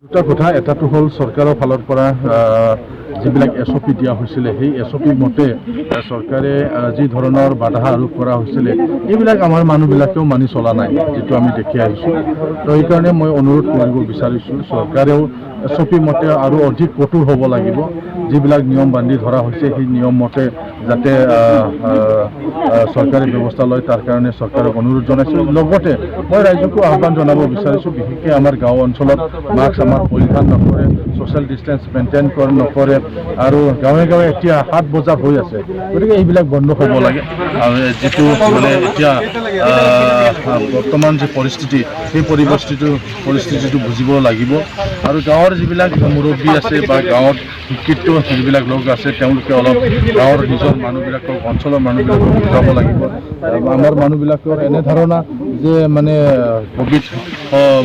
দুটা কথা এটাটো হ'ল চৰকাৰৰ ফালৰ পৰা যিবিলাক SOP দিয়া হৈছিলে সেই SOP মতে চৰকাৰে যি ধৰণৰ বাধা আৰোপ কৰা হৈছিলে এইবিলাক আমাৰ মানুহবিলাকেও মানি চলা নাই, যিটো আমি দেখি আহিছোঁ। তো সেইকাৰণে মই অনুৰোধ কৰিব বিচাৰিছোঁ চৰকাৰেও SOP মতে আৰু অধিক কঠোৰ হ'ব লাগিব। যিবিলাক নিয়ম বান্ধি ধৰা হৈছে সেই নিয়ম মতে যাতে চৰকাৰে ব্যৱস্থা লয় তাৰ কাৰণে চৰকাৰক অনুৰোধ জনাইছোঁ। লগতে মই ৰাইজকো আহ্বান জনাব বিচাৰিছোঁ, বিশেষকৈ আমাৰ গাঁও অঞ্চলত মাস্ক আমাৰ পৰিধান নকৰে, ছ'চিয়েল ডিষ্টেঞ্চ মেইনটেইন নকৰে আৰু গাঁৱে গাঁৱে এতিয়া 7 বজা হৈ আছে, গতিকে এইবিলাক বন্ধ হ'ব লাগে। আৰু যিটো মানে এতিয়া বৰ্তমান যি পৰিস্থিতি সেই পৰিস্থিতিটো বুজিব লাগিব আৰু গাঁৱৰ যিবিলাক মুৰব্বী আছে বা গাঁৱত শিক্ষিত যিবিলাক লোক আছে তেওঁলোকে অলপ গাঁৱৰ নিজৰ মানুহবিলাকক অঞ্চলৰ মানুহবিলাকক বুজাব লাগিব। আমাৰ মানুহবিলাকৰ এনে ধাৰণা যে মানে ক'ভিড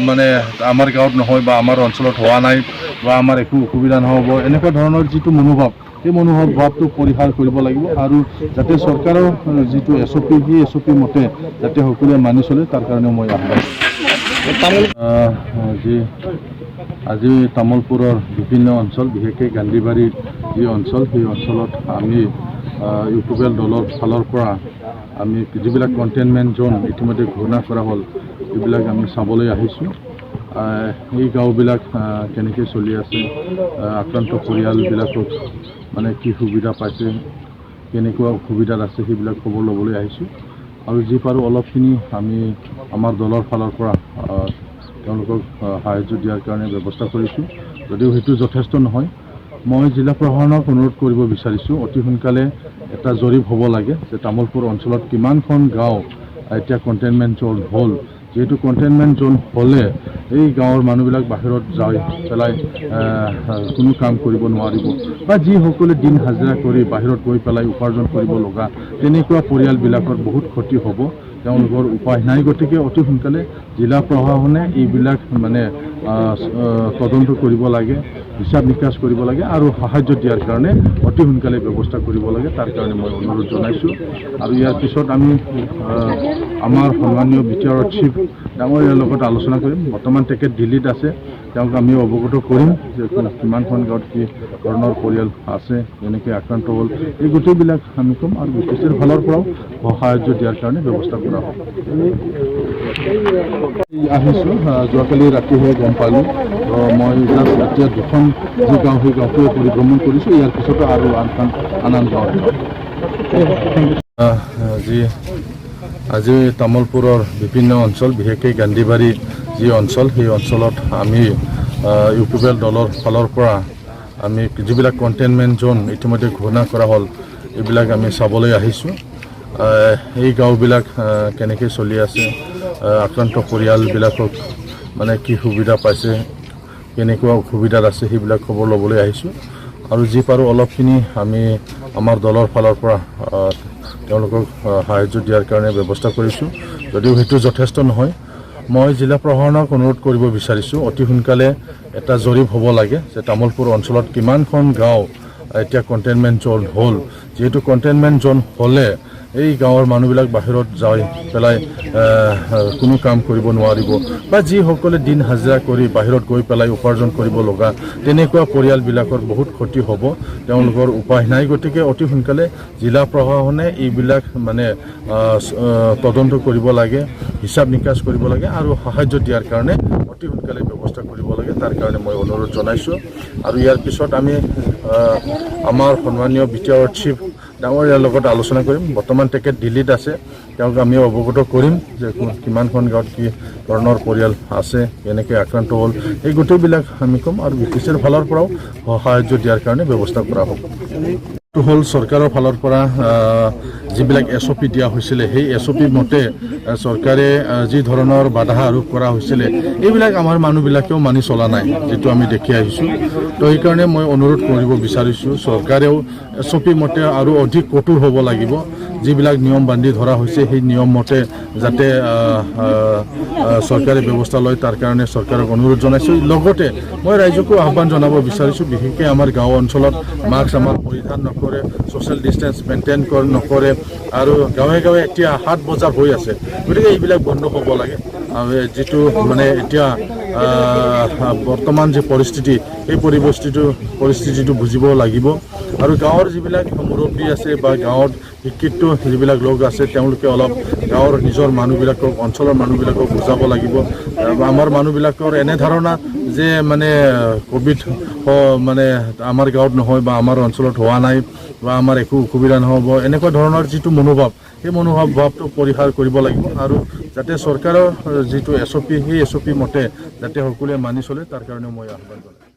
মানে আমাৰ গাঁৱত নহয় বা আমাৰ অঞ্চলত হোৱা নাই বা আমাৰ একো অসুবিধা নহ'ব, এনেকুৱা ধৰণৰ যিটো মনোভাৱ সেই মনোভাৱটো পৰিহাৰ কৰিব লাগিব আৰু যাতে চৰকাৰৰ যিটো SOP সেই SOP মতে যাতে সকলোৱে মানি চলে তাৰ কাৰণে মই আহ্বান আজি তামোলপুৰৰ বিভিন্ন অঞ্চল বিশেষকৈ গান্ধীবাৰীৰ যি অঞ্চল সেই অঞ্চলত আমি ইউপিপিএল দলৰ ফালৰ পৰা আমি যিবিলাক কণ্টেইনমেণ্ট জ'ন ইতিমধ্যে ঘোষণা কৰা হ'ল এইবিলাক আমি চাবলৈ আহিছোঁ। এই গাঁওবিলাক কেনেকৈ চলি আছে, আক্ৰান্ত পৰিয়ালবিলাকক মানে কি সুবিধা পাইছে, কেনেকুৱা অসুবিধাত আছে সেইবিলাক খবৰ ল'বলৈ আহিছোঁ আৰু যি পাৰোঁ অলপখিনি আমি আমাৰ দলৰ ফালৰ পৰা তেওঁলোকক সাহাৰ্য দিয়াৰ কাৰণে ব্যৱস্থা কৰিছোঁ। যদিও সেইটো যথেষ্ট নহয়, মই জিলা প্ৰশাসনক অনুৰোধ কৰিব বিচাৰিছোঁ অতি সোনকালে এটা জৰীপ হ'ব লাগে যে তামোলপুৰ অঞ্চলত কিমানখন গাঁও এতিয়া কণ্টেইনমেণ্ট জ'ন হ'ল। যিহেতু কণ্টেইনমেণ্ট জ'ন হ'লে এই গাঁৱৰ মানুহবিলাক বাহিৰত যাই পেলাই কোনো কাম কৰিব নোৱাৰিব বা যিসকলে দিন হাজিৰা কৰি বাহিৰত গৈ পেলাই উপাৰ্জন কৰিব লগা তেনেকুৱা পৰিয়ালবিলাকৰ বহুত ক্ষতি হ'ব, তেওঁলোকৰ উপায় নাই। গতিকে অতি সোনকালে জিলা প্ৰশাসনে এইবিলাক মানে তদন্ত কৰিব লাগে, হিচাপ নিকাচ কৰিব লাগে আৰু সাহাৰ্য দিয়াৰ কাৰণে অতি সোনকালে ব্যৱস্থা কৰিব লাগে, তাৰ কাৰণে মই অনুৰোধ জনাইছোঁ। আৰু ইয়াৰ পিছত আমি আমাৰ সন্মানীয় BTR চিফ ডাঙৰীয়াৰ লগত আলোচনা কৰিম। বৰ্তমান তেখেত দিল্লীত আছে, তেওঁক আমি অৱগত কৰিম যে কিমানখন গাঁৱত কি ধৰণৰ পৰিয়াল আছে, যেনেকৈ আক্ৰান্ত হ'ল এই গোটেইবিলাক আমি ক'ম আৰু BTCৰ ফালৰ পৰাও সাহাৰ্য দিয়াৰ কাৰণে ব্যৱস্থা কৰা হ'ব। আহিছোঁ যোৱাকালি ৰাতিহে গম পালোঁ, মই জাষ্ট এতিয়া দুখন যি গাঁও সেই গাঁওটোৱে পৰিভ্ৰমণ কৰিছোঁ, ইয়াৰ পিছতো আৰু আন গাঁৱত আজি তামোলপুৰৰ বিভিন্ন অঞ্চল বিশেষকৈ গান্ধীবাৰী যি অঞ্চল সেই অঞ্চলত আমি ইউপিপিএল দলৰ ফালৰ পৰা আমি যিবিলাক কণ্টেইনমেণ্ট জ'ন ইতিমধ্যে ঘোষণা কৰা হ'ল এইবিলাক আমি চাবলৈ আহিছোঁ। এই গাঁওবিলাক কেনেকৈ চলি আছে, আক্ৰান্ত পৰিয়ালবিলাকক মানে কি সুবিধা পাইছে, কেনেকুৱা অসুবিধাত আছে সেইবিলাক খবৰ ল'বলৈ আহিছোঁ আৰু যি পাৰোঁ অলপখিনি আমি আমাৰ দলৰ ফালৰ পৰা তেওঁলোকক সাহাৰ্য দিয়াৰ কাৰণে ব্যৱস্থা কৰিছোঁ। যদিও সেইটো যথেষ্ট নহয়, মই জিলা প্ৰশাসনক অনুৰোধ কৰিব বিচাৰিছোঁ অতি সোনকালে এটা জৰীপ হ'ব লাগে যে তামোলপুৰ অঞ্চলত কিমানখন গাঁও এতিয়া কণ্টেইনমেণ্ট জ'ন হ'ল। যিহেতু কণ্টেইনমেণ্ট জ'ন হ'লে এই গাঁৱৰ মানুহবিলাক বাহিৰত যাই পেলাই কোনো কাম কৰিব নোৱাৰিব বা যিসকলে দিন হাজিৰা কৰি বাহিৰত গৈ পেলাই উপাৰ্জন কৰিব লগা তেনেকুৱা পৰিয়ালবিলাকৰ বহুত ক্ষতি হ'ব, তেওঁলোকৰ উপায় নাই। গতিকে অতি সোনকালে জিলা প্ৰশাসনে এইবিলাক মানে তদন্ত কৰিব লাগে, হিচাপ নিকাচ কৰিব লাগে আৰু সাহাৰ্য দিয়াৰ কাৰণে অতি সোনকালে ব্যৱস্থা কৰিব লাগে, তাৰ কাৰণে মই অনুৰোধ জনাইছোঁ। আৰু ইয়াৰ পিছত আমি আমাৰ সন্মানীয় BTR চিফ ডাঙৰীয়াৰ লগত আলোচনা কৰিম। বৰ্তমান তেখেত দিল্লীত আছে, তেওঁক আমি অৱগত কৰিম যে কিমানখন গাঁৱত কি ধৰণৰ পৰিয়াল আছে, কেনেকৈ আক্ৰান্ত হ'ল এই গোটেইবিলাক আমি ক'ম আৰু BTCৰ ফালৰ পৰাও সাহাৰ্য দিয়াৰ কাৰণে ব্যৱস্থা কৰা হ'ব। এইটো হ'ল চৰকাৰৰ ফালৰ পৰা যিবিলাক SOP দিয়া হৈছিলে সেই SOP মতে চৰকাৰে যি ধৰণৰ বাধা আৰোপ কৰা হৈছিলে এইবিলাক আমাৰ মানুহবিলাকেও মানি চলা নাই, যিটো আমি দেখি আহিছোঁ। তো সেইকাৰণে মই অনুৰোধ কৰিব বিচাৰিছোঁ চৰকাৰেও SOP মতে আৰু অধিক কঠোৰ হ'ব লাগিব। যিবিলাক নিয়ম বান্ধি ধৰা হৈছে সেই নিয়ম মতে যাতে চৰকাৰে ব্যৱস্থা লয় তাৰ কাৰণে চৰকাৰক অনুৰোধ জনাইছোঁ। লগতে মই ৰাইজকো আহ্বান জনাব বিচাৰিছোঁ, বিশেষকৈ আমাৰ গাঁও অঞ্চলত মাস্ক আমাৰ পৰিধান নকৰে, ছ'চিয়েল ডিষ্টেঞ্চ মেইনটেইন নকৰে আৰু গাঁৱে গাঁৱে এতিয়া 7 বজা হৈ আছে, গতিকে এইবিলাক বন্ধ হ'ব লাগে যিটো মানে এতিয়া বৰ্তমান যে পৰিস্থিতি এই পৰিস্থিতিটো বুজিব লাগিব আৰু গাঁৱৰ যিবিলাক মুৰব্বী আছে বা গাঁৱত শিক্ষিত যিবিলাক লোক আছে তেওঁলোকে অলপ গাঁৱৰ নিজৰ মানুহবিলাকক অঞ্চলৰ মানুহবিলাকক বুজাব লাগিব আমাৰ মানুহবিলাকৰ এনে ধাৰণা যে মানে কোভিড মানে আমাৰ গাঁৱত নহয় বা আমাৰ অঞ্চলত হোৱা নাই বা আমাৰ একো অসুবিধা নহ'ব এনেকুৱা ধৰণৰ যিটো মনোভাৱ সেই মনোভাৱটো পৰিহাৰ কৰিব লাগিব আৰু যাতে চৰকাৰৰ যিটো SOP সেই SOP মতে যাতে সকলোৱে মানি চলে তাৰ কাৰণে মই আহ্বান জনাইছোঁ